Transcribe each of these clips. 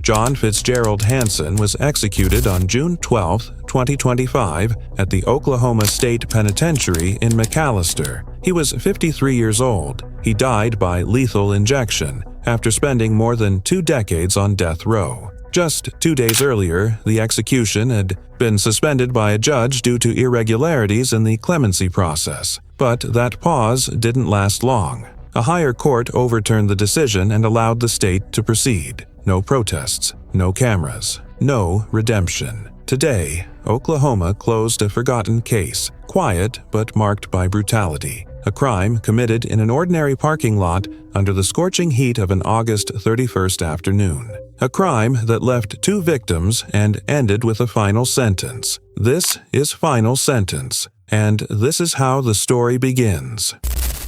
John Fitzgerald Hanson was executed on June 12, 2025, at the Oklahoma State Penitentiary in McAlester. He was 53 years old. He died by lethal injection after spending more than 2 decades on death row. Just 2 days earlier, the execution had been suspended by a judge due to irregularities in the clemency process. But that pause didn't last long. A higher court overturned the decision and allowed the state to proceed. No protests, no cameras, no redemption. Today, Oklahoma closed a forgotten case, quiet but marked by brutality. A crime committed in an ordinary parking lot under the scorching heat of an August 31st afternoon. A crime that left 2 victims and ended with a final sentence. This is Final Sentence, and this is how the story begins.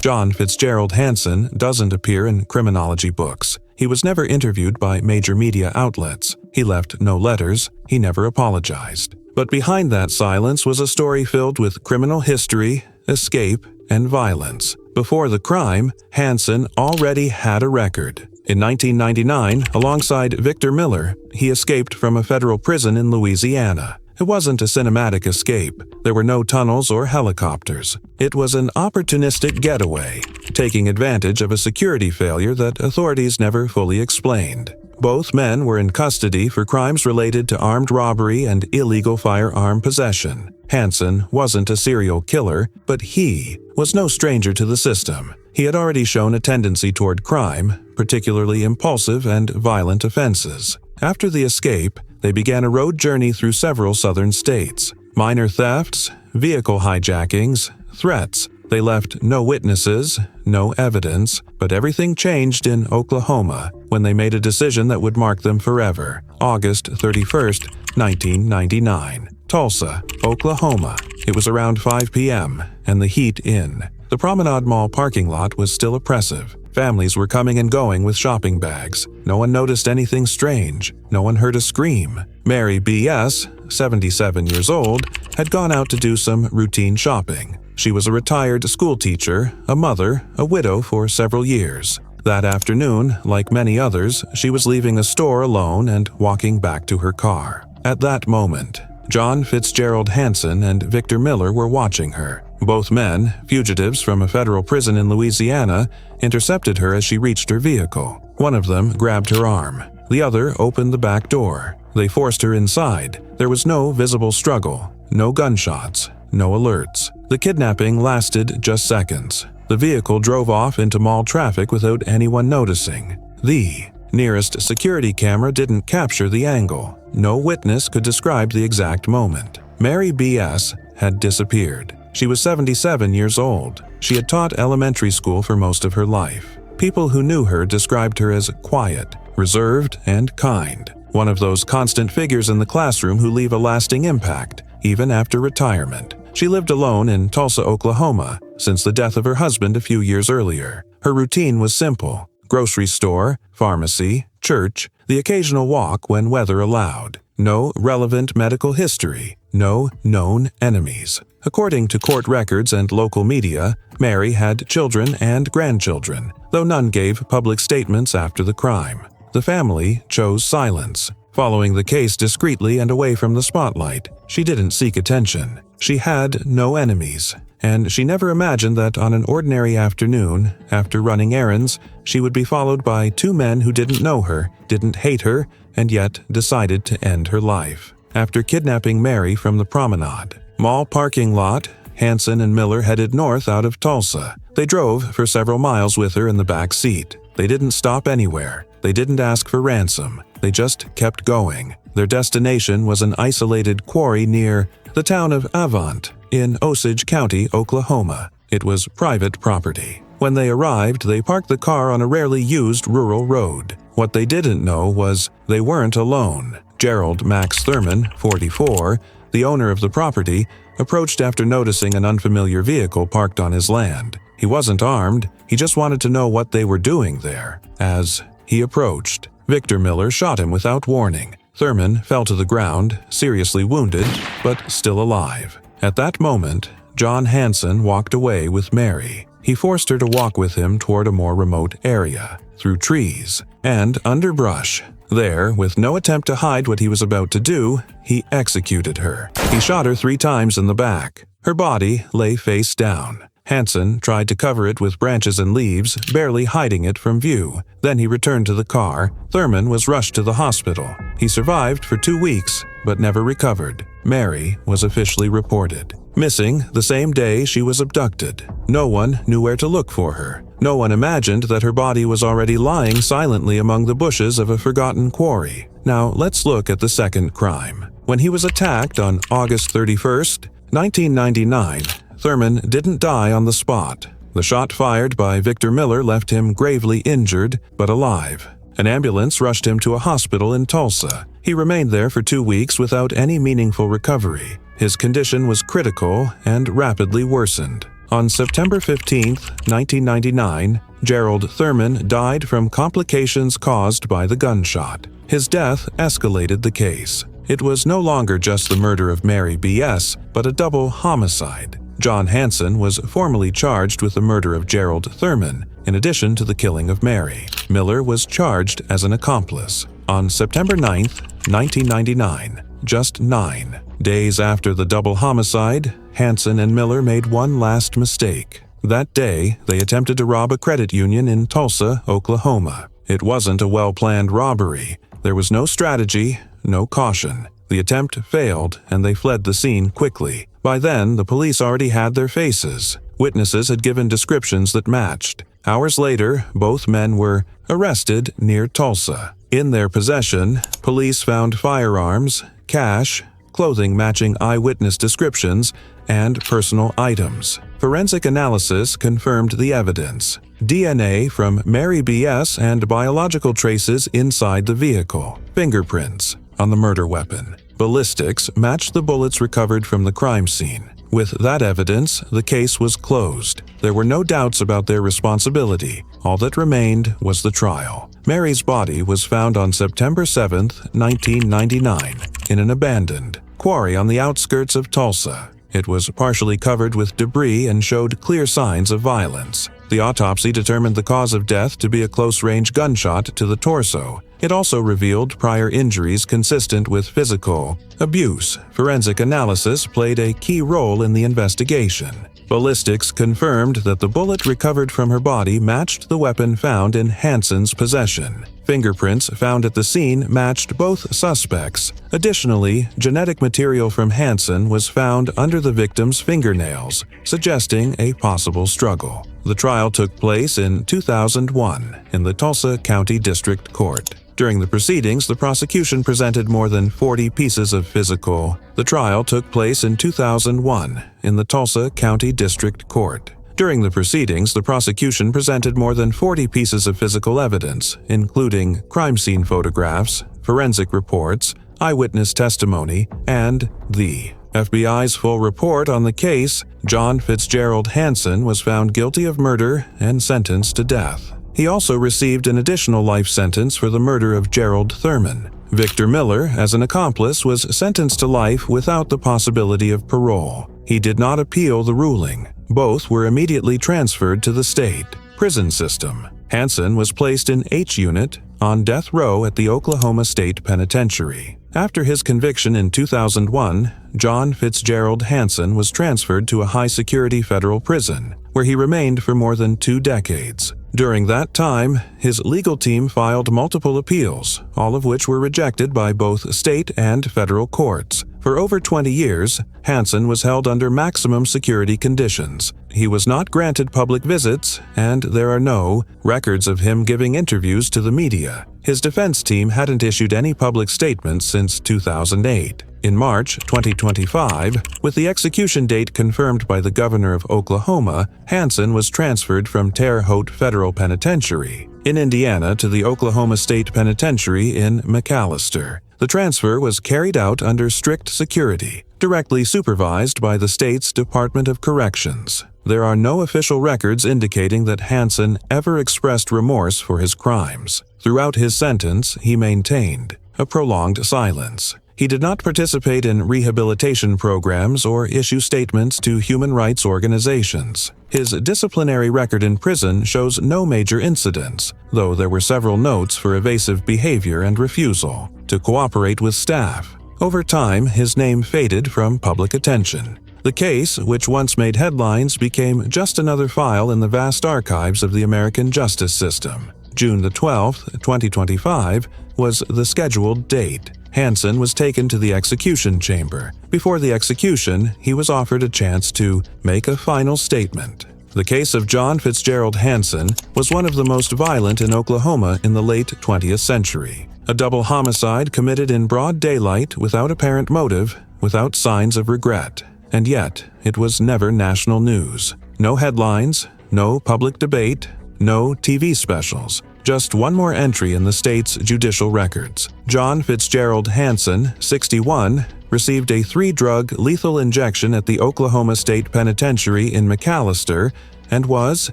John Fitzgerald Hanson doesn't appear in criminology books. He was never interviewed by major media outlets. He left no letters. He never apologized. But behind that silence was a story filled with criminal history, escape, and violence. Before the crime, Hanson already had a record. In 1999, alongside Victor Miller, he escaped from a federal prison in Louisiana. It wasn't a cinematic escape. There were no tunnels or helicopters. It was an opportunistic getaway, taking advantage of a security failure that authorities never fully explained. Both men were in custody for crimes related to armed robbery and illegal firearm possession. Hanson wasn't a serial killer, but he was no stranger to the system. He had already shown a tendency toward crime, particularly impulsive and violent offenses. After the escape, they began a road journey through several southern states. Minor thefts, vehicle hijackings, threats. They left no witnesses, no evidence, but everything changed in Oklahoma when they made a decision that would mark them forever. August 31st, 1999. Tulsa, Oklahoma. It was around 5 p.m., and the heat in. The Promenade Mall parking lot was still oppressive. Families were coming and going with shopping bags. No one noticed anything strange. No one heard a scream. Mary B.S., 77 years old, had gone out to do some routine shopping. She was a retired schoolteacher, a mother, a widow for several years. That afternoon, like many others, she was leaving a store alone and walking back to her car. At that moment, John Fitzgerald Hanson and Victor Miller were watching her. Both men, fugitives from a federal prison in Louisiana, intercepted her as she reached her vehicle. One of them grabbed her arm. The other opened the back door. They forced her inside. There was no visible struggle, no gunshots, no alerts. The kidnapping lasted just seconds. The vehicle drove off into mall traffic without anyone noticing. The nearest security camera didn't capture the angle. No witness could describe the exact moment. Mary B.S. had disappeared. She was 77 years old. She had taught elementary school for most of her life. People who knew her described her as quiet, reserved, and kind. One of those constant figures in the classroom who leave a lasting impact, even after retirement. She lived alone in Tulsa, Oklahoma, since the death of her husband a few years earlier. Her routine was simple: grocery store, pharmacy, church, the occasional walk when weather allowed. No relevant medical history, no known enemies. According to court records and local media, Mary had children and grandchildren, though none gave public statements after the crime. The family chose silence, following the case discreetly and away from the spotlight. She didn't seek attention. She had no enemies, and she never imagined that on an ordinary afternoon, after running errands, she would be followed by 2 men who didn't know her, didn't hate her, and yet decided to end her life. After kidnapping Mary from the promenade mall parking lot, Hanson and Miller headed north out of Tulsa. They drove for several miles with her in the back seat. They didn't stop anywhere. They didn't ask for ransom. They just kept going. Their destination was an isolated quarry near the town of Avant in Osage County, Oklahoma. It was private property. When they arrived, they parked the car on a rarely used rural road. What they didn't know was they weren't alone. Gerald Max Thurman, 44, the owner of the property, approached after noticing an unfamiliar vehicle parked on his land. He wasn't armed. He just wanted to know what they were doing there. As he approached, Victor Miller shot him without warning. Thurman fell to the ground, seriously wounded, but still alive. At that moment, John Hanson walked away with Mary. He forced her to walk with him toward a more remote area, through trees and underbrush. There, with no attempt to hide what he was about to do, he executed her. He shot her 3 times in the back. Her body lay face down. Hanson tried to cover it with branches and leaves, barely hiding it from view. Then he returned to the car. Thurman was rushed to the hospital. He survived for 2 weeks, but never recovered. Mary was officially reported missing the same day she was abducted. No one knew where to look for her. No one imagined that her body was already lying silently among the bushes of a forgotten quarry. Now let's look at the second crime. When he was attacked on August 31st, 1999, Thurman didn't die on the spot. The shot fired by Victor Miller left him gravely injured, but alive. An ambulance rushed him to a hospital in Tulsa. He remained there for 2 weeks without any meaningful recovery. His condition was critical and rapidly worsened. On September 15, 1999, Gerald Thurman died from complications caused by the gunshot. His death escalated the case. It was no longer just the murder of Mary B.S., but a double homicide. John Hanson was formally charged with the murder of Gerald Thurman, in addition to the killing of Mary. Miller was charged as an accomplice. On September 9, 1999, just 9 days after the double homicide, Hanson and Miller made one last mistake. That day, they attempted to rob a credit union in Tulsa, Oklahoma. It wasn't a well-planned robbery. There was no strategy, no caution. The attempt failed, and they fled the scene quickly. By then, the police already had their faces. Witnesses had given descriptions that matched. Hours later, both men were arrested near Tulsa. In their possession, police found firearms, cash, clothing matching eyewitness descriptions, and personal items. Forensic analysis confirmed the evidence. DNA from Mary B.S. and biological traces inside the vehicle. Fingerprints on the murder weapon. Ballistics matched the bullets recovered from the crime scene. With that evidence, the case was closed. There were no doubts about their responsibility. All that remained was the trial. Mary's body was found on September 7, 1999, in an abandoned quarry on the outskirts of Tulsa. It was partially covered with debris and showed clear signs of violence. The autopsy determined the cause of death to be a close-range gunshot to the torso. It also revealed prior injuries consistent with physical abuse. Forensic analysis played a key role in the investigation. Ballistics confirmed that the bullet recovered from her body matched the weapon found in Hanson's possession. Fingerprints found at the scene matched both suspects. Additionally, genetic material from Hanson was found under the victim's fingernails, suggesting a possible struggle. The trial took place in 2001 in the Tulsa County District Court. During the proceedings, the prosecution presented more than 40 pieces of physical. The trial took place in 2001 in the Tulsa County District Court. During the proceedings, the prosecution presented more than 40 pieces of physical evidence, including crime scene photographs, forensic reports, eyewitness testimony, and the FBI's full report on the case. John Fitzgerald Hanson was found guilty of murder and sentenced to death. He also received an additional life sentence for the murder of Gerald Thurman. Victor Miller, as an accomplice, was sentenced to life without the possibility of parole. He did not appeal the ruling. Both were immediately transferred to the state prison system. Hanson was placed in H Unit on death row at the Oklahoma State Penitentiary. After his conviction in 2001, John Fitzgerald Hanson was transferred to a high-security federal prison, where he remained for more than 2 decades. During that time, his legal team filed multiple appeals, all of which were rejected by both state and federal courts. For over 20 years, Hanson was held under maximum security conditions. He was not granted public visits, and there are no records of him giving interviews to the media. His defense team hadn't issued any public statements since 2008. In March 2025, with the execution date confirmed by the governor of Oklahoma, Hanson was transferred from Terre Haute Federal Penitentiary in Indiana to the Oklahoma State Penitentiary in McAlester. The transfer was carried out under strict security, directly supervised by the state's Department of Corrections. There are no official records indicating that Hanson ever expressed remorse for his crimes. Throughout his sentence, he maintained a prolonged silence. He did not participate in rehabilitation programs or issue statements to human rights organizations. His disciplinary record in prison shows no major incidents, though there were several notes for evasive behavior and refusal to cooperate with staff. Over time, his name faded from public attention. The case, which once made headlines, became just another file in the vast archives of the American justice system. June 12, 2025, was the scheduled date. Hanson was taken to the execution chamber. Before the execution, he was offered a chance to make a final statement. The case of John Fitzgerald Hanson was one of the most violent in Oklahoma in the late 20th century. A double homicide committed in broad daylight without apparent motive, without signs of regret. And yet, it was never national news. No headlines, no public debate, no TV specials. Just one more entry in the state's judicial records. John Fitzgerald Hanson, 61, received a 3-drug lethal injection at the Oklahoma State Penitentiary in McAlester and was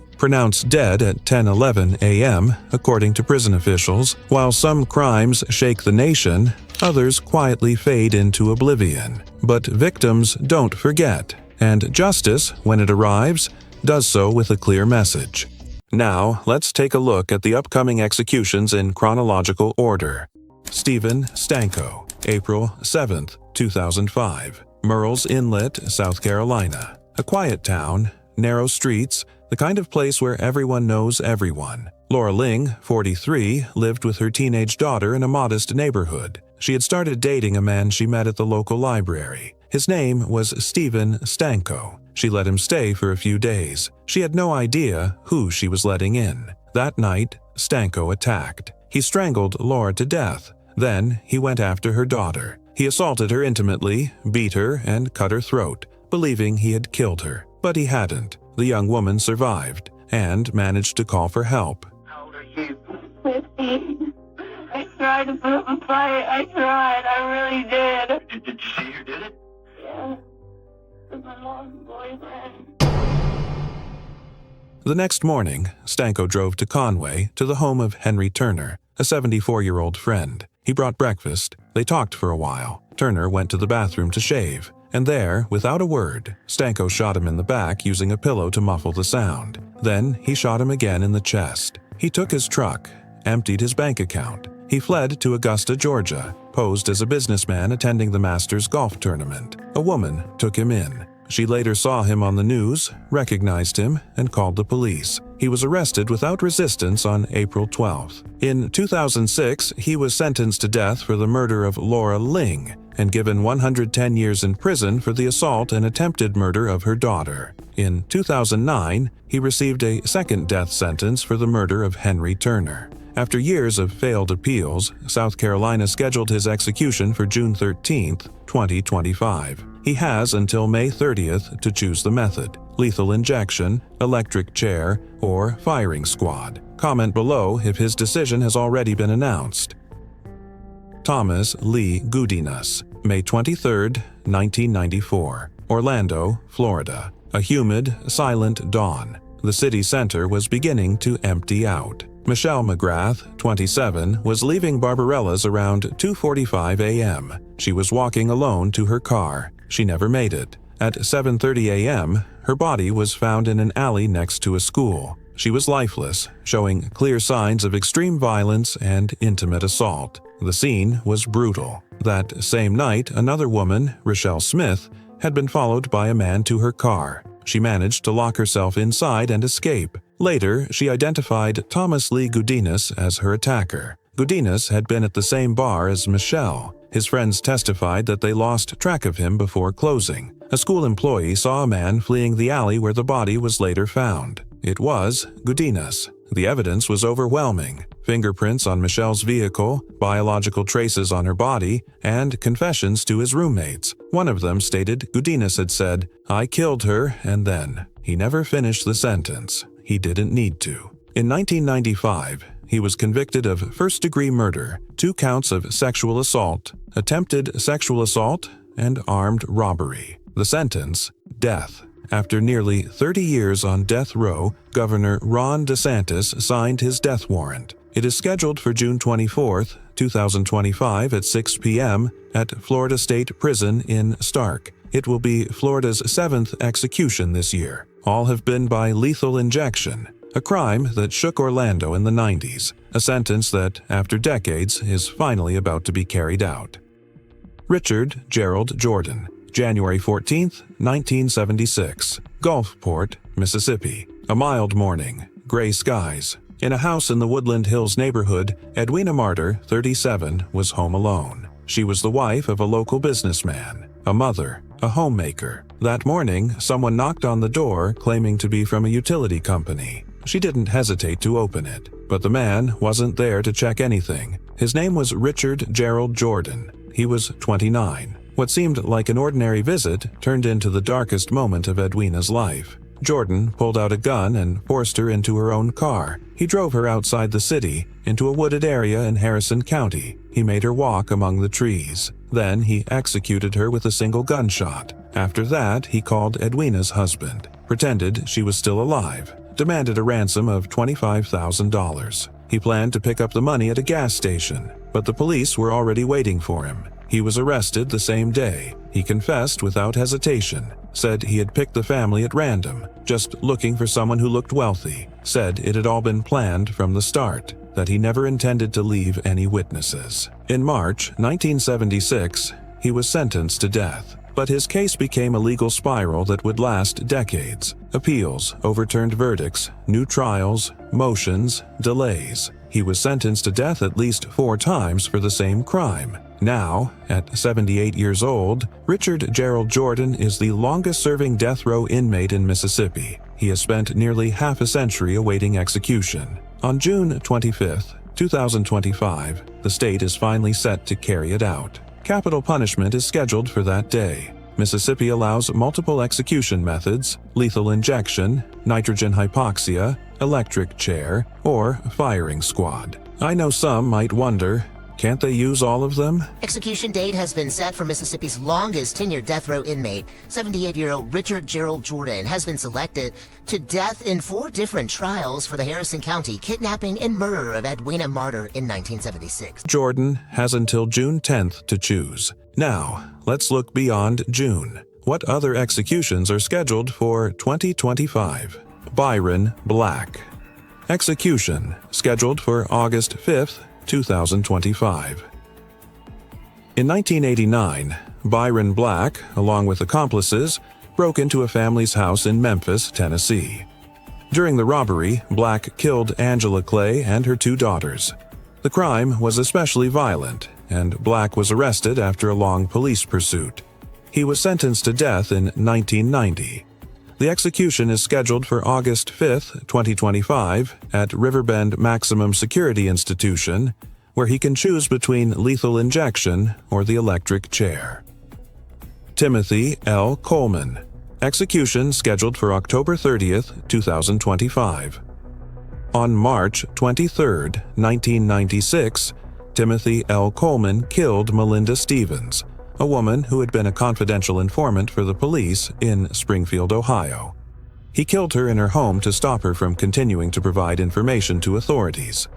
pronounced dead at 10:11 a.m., according to prison officials. While some crimes shake the nation, others quietly fade into oblivion. But victims don't forget, and justice, when it arrives, does so with a clear message. Now, let's take a look at the upcoming executions in chronological order. Stephen Stanko, April 7, 2005. Murrells Inlet, South Carolina. A quiet town, narrow streets, the kind of place where everyone knows everyone. Laura Ling, 43, lived with her teenage daughter in a modest neighborhood. She had started dating a man she met at the local library. His name was Stephen Stanko. She let him stay for a few days. She had no idea who she was letting in. That night, Stanko attacked. He strangled Laura to death. Then he went after her daughter. He assaulted her intimately, beat her, and cut her throat, believing he had killed her. But he hadn't. The young woman survived and managed to call for help. How old are you? 15. I tried to put up a fight. I tried. I really did. Did you see who did it? Yeah. With my mom's boyfriend. The next morning, Stanko drove to Conway to the home of Henry Turner, a 74-year-old friend. He brought breakfast. They talked for a while. Turner went to the bathroom to shave, and there, without a word, Stanko shot him in the back using a pillow to muffle the sound. Then he shot him again in the chest. He took his truck, emptied his bank account. He fled to Augusta, Georgia, posed as a businessman attending the Masters golf tournament. A woman took him in. She later saw him on the news, recognized him, and called the police. He was arrested without resistance on April 12th. In 2006, he was sentenced to death for the murder of Laura Ling and given 110 years in prison for the assault and attempted murder of her daughter. In 2009, he received a second death sentence for the murder of Henry Turner. After years of failed appeals, South Carolina scheduled his execution for June 13, 2025. He has until May 30th to choose the method: lethal injection, electric chair, or firing squad. Comment below if his decision has already been announced. Thomas Lee Gudinas, May 23, 1994. Orlando, Florida. A humid, silent dawn. The city center was beginning to empty out. Michelle McGrath, 27, was leaving Barbarella's around 2:45 a.m. She was walking alone to her car. She never made it. At 7:30 a.m., her body was found in an alley next to a school. She was lifeless, showing clear signs of extreme violence and intimate assault. The scene was brutal. That same night, another woman, Rochelle Smith, had been followed by a man to her car. She managed to lock herself inside and escape. Later, she identified Thomas Lee Gudinas as her attacker. Gudinas had been at the same bar as Michelle. His friends testified that they lost track of him before closing. A school employee saw a man fleeing the alley where the body was later found. It was Gudinas. The evidence was overwhelming. Fingerprints on Michelle's vehicle, biological traces on her body, and confessions to his roommates. One of them stated Gudinas had said, "I killed her," and then. He never finished the sentence. He didn't need to. In 1995, he was convicted of first-degree murder, 2 counts of sexual assault, attempted sexual assault, and armed robbery. The sentence: death. After nearly 30 years on death row, Governor Ron DeSantis signed his death warrant. It is scheduled for June 24, 2025 at 6 p.m. at Florida State Prison in Stark. It will be Florida's 7th execution this year. All have been by lethal injection, a crime that shook Orlando in the 90s, a sentence that, after decades, is finally about to be carried out. Richard Gerald Jordan, January 14, 1976, Gulfport, Mississippi. A mild morning, gray skies. In a house in the Woodland Hills neighborhood, Edwina Martyr, 37, was home alone. She was the wife of a local businessman, a mother, a homemaker. That morning, someone knocked on the door claiming to be from a utility company. She didn't hesitate to open it, but the man wasn't there to check anything. His name was Richard Gerald Jordan. He was 29. What seemed like an ordinary visit turned into the darkest moment of Edwina's life. Jordan pulled out a gun and forced her into her own car. He drove her outside the city, into a wooded area in Harrison County. He made her walk among the trees. Then he executed her with a single gunshot. After that, he called Edwina's husband, pretended she was still alive, demanded a ransom of $25,000. He planned to pick up the money at a gas station, but the police were already waiting for him. He was arrested the same day. He confessed without hesitation, said he had picked the family at random, just looking for someone who looked wealthy, said it had all been planned from the start, that he never intended to leave any witnesses. In March 1976, he was sentenced to death, but his case became a legal spiral that would last decades. Appeals, overturned verdicts, new trials, motions, delays. He was sentenced to death at least 4 times for the same crime. Now, at 78 years old, Richard Gerald Jordan is the longest-serving death row inmate in Mississippi. He has spent nearly half a century awaiting execution. On June 25, 2025, the state is finally set to carry it out. Capital punishment is scheduled for that day. Mississippi allows multiple execution methods: lethal injection, nitrogen hypoxia, electric chair, or firing squad. I know some might wonder, can't they use all of them? Execution date has been set for Mississippi's longest tenured death row inmate. 78-year-old Richard Gerald Jordan has been selected to death in 4 different trials for the Harrison County kidnapping and murder of Edwina Martyr in 1976. Jordan has until June 10th to choose. Now, let's look beyond June. What other executions are scheduled for 2025? Byron Black. Execution scheduled for August 5th, 2025. In 1989, Byron Black, along with accomplices, broke into a family's house in Memphis, Tennessee. During the robbery, Black killed Angela Clay and her 2 daughters. The crime was especially violent, and Black was arrested after a long police pursuit. He was sentenced to death in 1990. The execution is scheduled for August 5, 2025, at Riverbend Maximum Security Institution, where he can choose between lethal injection or the electric chair. Timothy L. Coleman. Execution scheduled for October 30, 2025. On March 23, 1996, Timothy L. Coleman killed Melinda Stevens, a woman who had been a confidential informant for the police in Springfield, Ohio. He killed her in her home to stop her from continuing to provide information to authorities.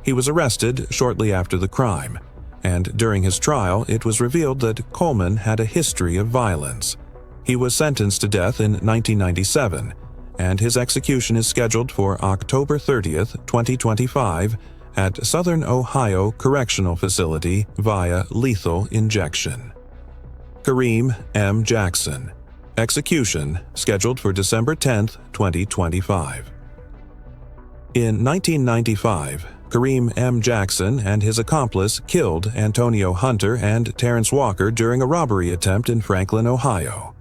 He was arrested shortly after the crime, and during his trial it was revealed that Coleman had a history of violence. He was sentenced to death in 1997, and his execution is scheduled for October 30, 2025, at Southern Ohio Correctional Facility via lethal injection. Kareem M. Jackson. Execution scheduled for December 10, 2025. In 1995, Kareem M. Jackson and his accomplice killed Antonio Hunter and Terrence Walker during a robbery attempt in Franklin, Ohio.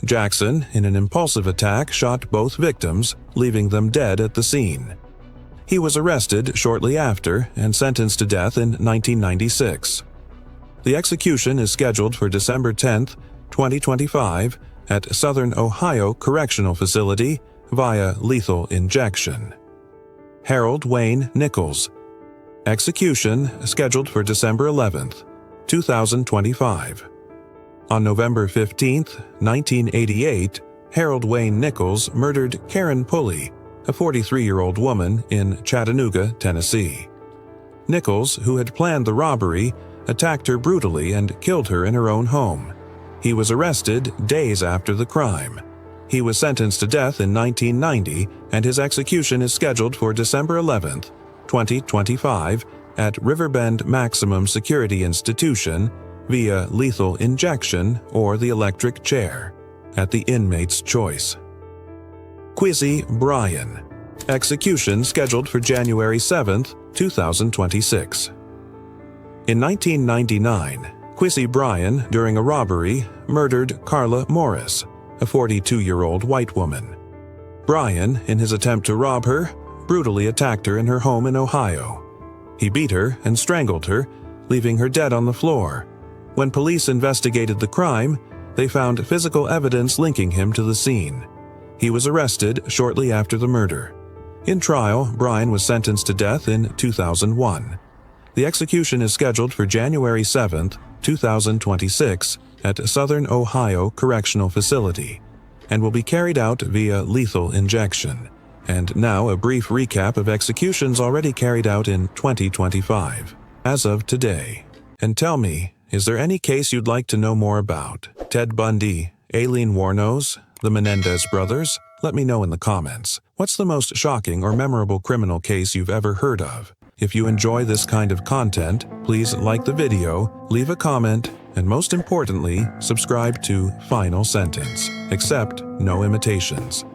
Jackson, in an impulsive attack, shot both victims, leaving them dead at the scene. He was arrested shortly after and sentenced to death in 1996. The execution is scheduled for December 10, 2025, at Southern Ohio Correctional Facility via lethal injection. Harold Wayne Nichols. Execution scheduled for December 11, 2025. On November 15, 1988, Harold Wayne Nichols murdered Karen Pulley, a 43-year-old woman in Chattanooga, Tennessee. Nichols, who had planned the robbery, attacked her brutally and killed her in her own home. He was arrested days after the crime. He was sentenced to death in 1990, and his execution is scheduled for December 11, 2025, at Riverbend Maximum Security Institution via lethal injection or the electric chair, at the inmate's choice. Quizzy Bryan. Execution scheduled for January 7, 2026. In 1999, Quizzy Bryan, during a robbery, murdered Carla Morris, a 42-year-old white woman. Bryan, in his attempt to rob her, brutally attacked her in her home in Ohio. He beat her and strangled her, leaving her dead on the floor. When police investigated the crime, they found physical evidence linking him to the scene. He was arrested shortly after the murder. In trial, Bryan was sentenced to death in 2001. The execution is scheduled for January 7, 2026, at Southern Ohio Correctional Facility, and will be carried out via lethal injection. And now a brief recap of executions already carried out in 2025, as of today. And tell me, is there any case you'd like to know more about? Ted Bundy, Aileen Wuornos, the Menendez brothers? Let me know in the comments. What's the most shocking or memorable criminal case you've ever heard of? If you enjoy this kind of content, please like the video, leave a comment, and most importantly, subscribe to Final Sentence. Accept no imitations.